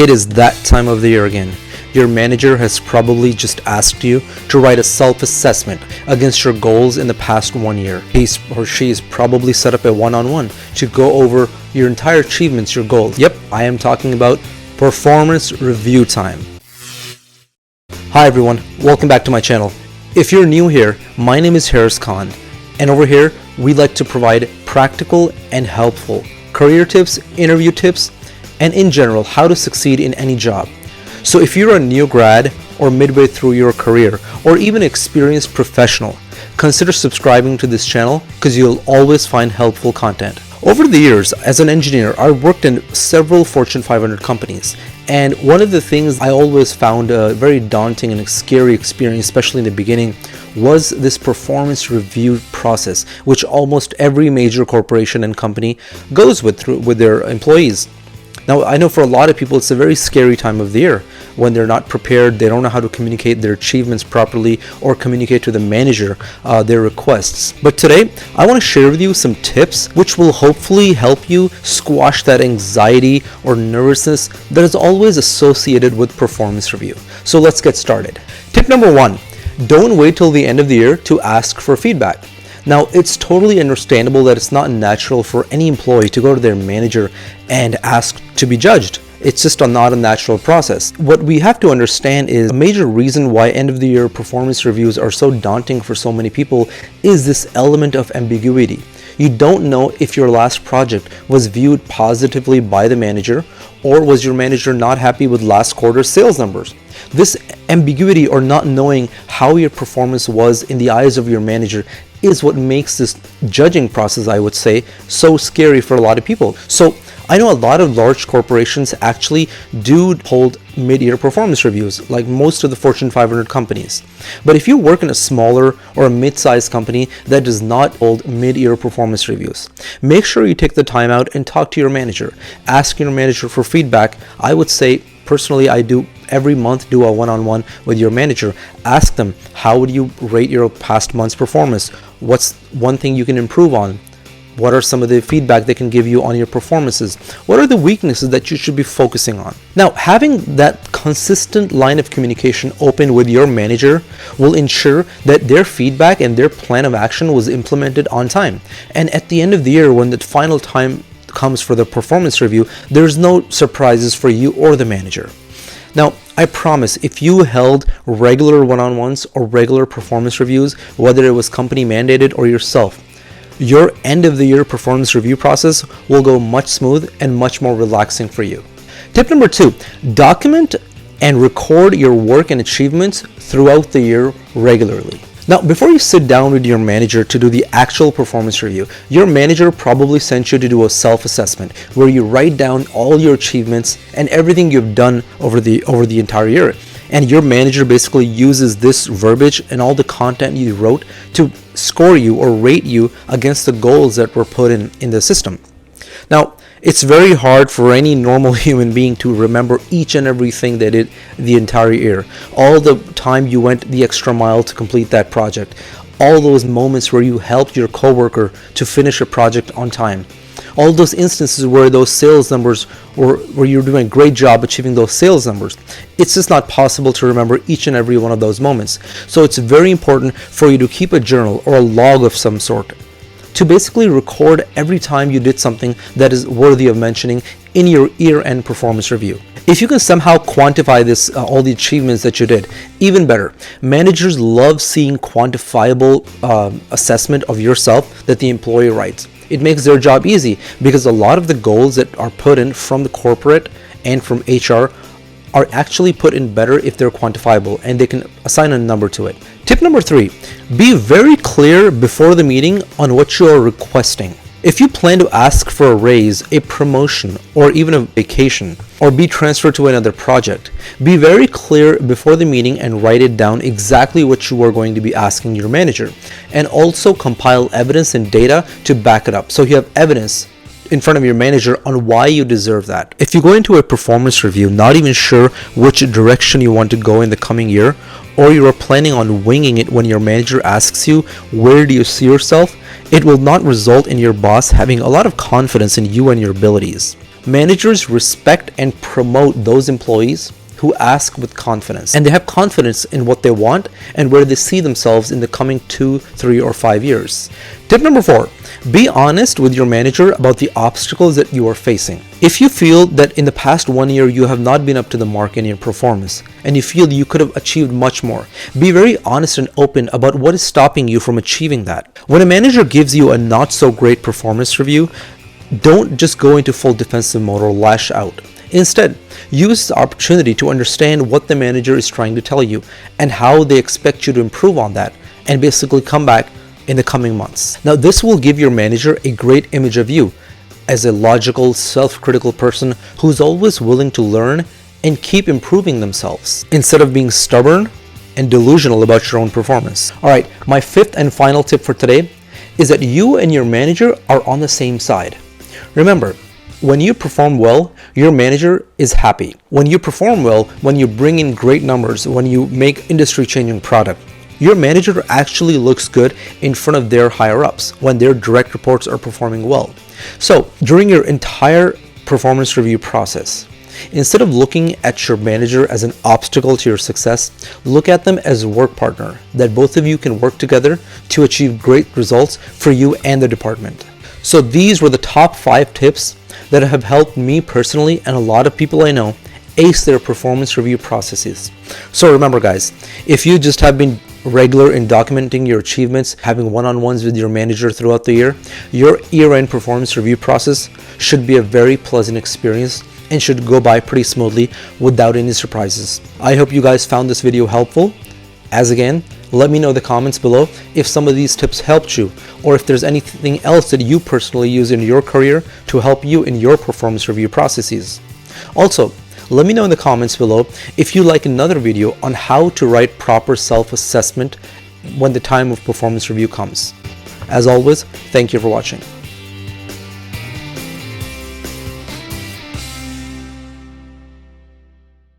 It is that time of the year again. Your manager has probably just asked you to write a self-assessment against your goals in the past 1 year. He or she has probably set up a one-on-one to go over your entire achievements, your goals. Yep, I am talking about performance review time. Hi everyone, welcome back to my channel. If you're new here, my name is Harris Khan, and over here we like to provide practical and helpful career tips, interview tips, and in general, how to succeed in any job. So if you're a new grad or midway through your career or even experienced professional, consider subscribing to this channel because you'll always find helpful content. Over the years, as an engineer, I worked in several Fortune 500 companies, and one of the things I always found a very daunting and scary experience, especially in the beginning, was this performance review process, which almost every major corporation and company goes with their employees. Now, I know for a lot of people, it's a very scary time of the year when they're not prepared, they don't know how to communicate their achievements properly or communicate to the manager their requests. But today, I want to share with you some tips which will hopefully help you squash that anxiety or nervousness that is always associated with performance review. So let's get started. Tip number 1, don't wait till the end of the year to ask for feedback. Now, it's totally understandable that it's not natural for any employee to go to their manager and ask to be judged. It's just not a natural process. What we have to understand is a major reason why end of the year performance reviews are so daunting for so many people is this element of ambiguity. You don't know if your last project was viewed positively by the manager, or was your manager not happy with last quarter's sales numbers. This ambiguity or not knowing how your performance was in the eyes of your manager is what makes this judging process, I would say, so scary for a lot of people. So I know a lot of large corporations actually do hold mid-year performance reviews, like most of the Fortune 500 companies. But if you work in a smaller or a mid-sized company that does not hold mid-year performance reviews, make sure you take the time out and talk to your manager. Ask your manager for feedback. I would say, personally, I do every month do a one-on-one with your manager. Ask them, how would you rate your past month's performance? What's one thing you can improve on? What are some of the feedback they can give you on your performances? What are the weaknesses that you should be focusing on? Now, having that consistent line of communication open with your manager will ensure that their feedback and their plan of action was implemented on time. And at the end of the year, when the final time comes for the performance review, there's no surprises for you or the manager. Now, I promise, if you held regular one-on-ones or regular performance reviews, whether it was company mandated or yourself, your end of the year performance review process will go much smooth and much more relaxing for you. Tip number 2, document and record your work and achievements throughout the year regularly. Now, before you sit down with your manager to do the actual performance review, your manager probably sent you to do a self-assessment where you write down all your achievements and everything you've done over the entire year. And your manager basically uses this verbiage and all the content you wrote to score you or rate you against the goals that were put in the system. Now, it's very hard for any normal human being to remember each and everything they did the entire year. All the time you went the extra mile to complete that project. All those moments where you helped your coworker to finish a project on time. All those instances where those sales numbers where you're doing a great job achieving those sales numbers. It's just not possible to remember each and every one of those moments. So it's very important for you to keep a journal or a log of some sort to basically record every time you did something that is worthy of mentioning in your year-end performance review. If you can somehow quantify this, all the achievements that you did, even better. Managers love seeing quantifiable assessment of yourself that the employee writes. It makes their job easy because a lot of the goals that are put in from the corporate and from HR are actually put in better if they're quantifiable and they can assign a number to it. Tip number 3, be very clear before the meeting on what you are requesting. If you plan to ask for a raise, a promotion, or even a vacation, or be transferred to another project, be very clear before the meeting and write it down exactly what you are going to be asking your manager. And also compile evidence and data to back it up so you have evidence in front of your manager on why you deserve that. If you go into a performance review not even sure which direction you want to go in the coming year, or you are planning on winging it when your manager asks you where do you see yourself, it will not result in your boss having a lot of confidence in you and your abilities. Managers respect and promote those employees who ask with confidence, and they have confidence in what they want and where they see themselves in the coming 2, 3, or 5 years. Tip number 4, be honest with your manager about the obstacles that you are facing. If you feel that in the past 1 year you have not been up to the mark in your performance and you feel you could have achieved much more, be very honest and open about what is stopping you from achieving that. When a manager gives you a not so great performance review, don't just go into full defensive mode or lash out. Instead, use the opportunity to understand what the manager is trying to tell you and how they expect you to improve on that, and basically come back in the coming months. Now, this will give your manager a great image of you as a logical, self-critical person who's always willing to learn and keep improving themselves, instead of being stubborn and delusional about your own performance. All right, my 5th and final tip for today is that you and your manager are on the same side. Remember, when you perform well, your manager is happy. When you perform well, when you bring in great numbers, when you make industry-changing product, your manager actually looks good in front of their higher-ups when their direct reports are performing well. So, during your entire performance review process, instead of looking at your manager as an obstacle to your success, look at them as a work partner that both of you can work together to achieve great results for you and the department. So these were the top 5 tips that have helped me personally and a lot of people I know ace their performance review processes. So remember guys, if you just have been regular in documenting your achievements, having one-on-ones with your manager throughout the year, your year-end performance review process should be a very pleasant experience and should go by pretty smoothly without any surprises. I hope you guys found this video helpful. As again, let me know in the comments below if some of these tips helped you, or if there's anything else that you personally use in your career to help you in your performance review processes. Also, let me know in the comments below if you like another video on how to write proper self-assessment when the time of performance review comes. As always, thank you for watching.